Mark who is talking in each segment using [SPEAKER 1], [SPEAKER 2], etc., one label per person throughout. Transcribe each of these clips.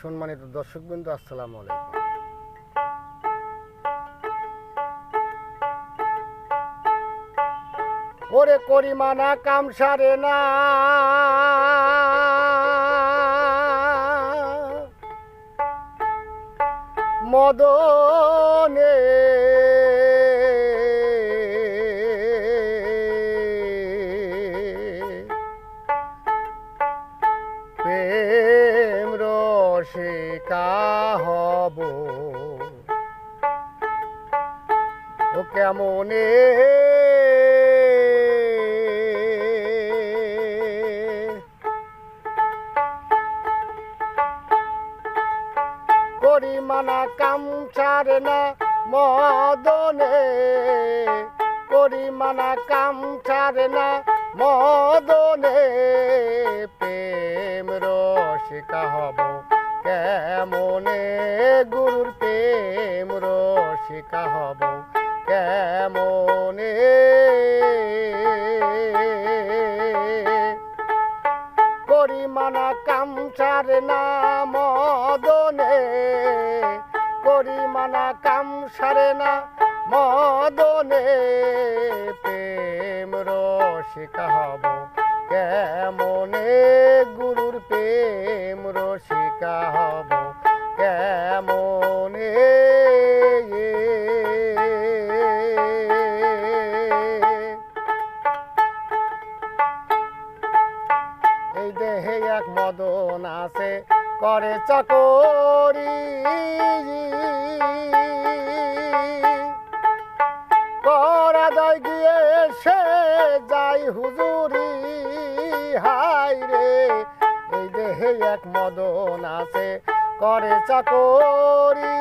[SPEAKER 1] সম্মানিত দর্শকবৃন্দ, আসসালামু আলাইকুম। ওরে করিমানা কাম সারে না, মদনে প্রেম রসিকা হব ও কেমনে করিমানা কাম ছাড়ে না মদনে, করিমানা কাম ছাড়ে না মদনে প্রেম রসিকা হব কেমনে, গুরুর প্রেম রসিকা হব কেমনে। করিমানা কাম ছাড়ে না মদনে, করিমানা কাম সারে না মদনে প্রেম রসিকা হব কেমনে, গুরুর প্রেম রসিকা হব কেমনে। এই দেহে এক মদন আছে করে চাকরি, করা যায় গিয়ে সে যাই হুজুরি, হাই রে। এই দেহে এক মদন আছে করে চাকরি,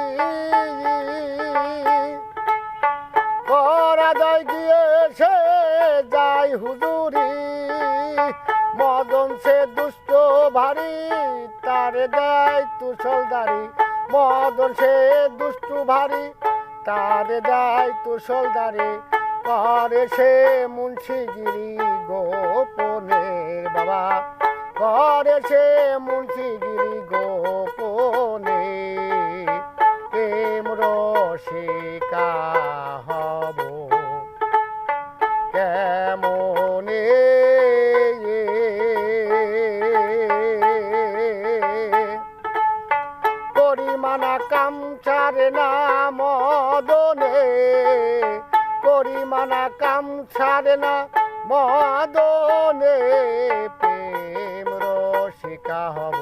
[SPEAKER 1] করা যায় গিয়ে সে যাই হুজুরি, মদন সে দুষ্ট ভারী তারে দেয় তুষলদারি, মদন সে দুষ্টু ভারী তারে দেয় তুষলদারি, করে সে মুন্সিগিরি গোপনে বাবা, করে সে মুন্সিগিরি গোপনে প্রেম রসিকা হব কেমনে। করিমানা কাম ছাড়ে না মদনে, করিমানা কাম ছাড়ে না মদনে প্রেম রসিকা হব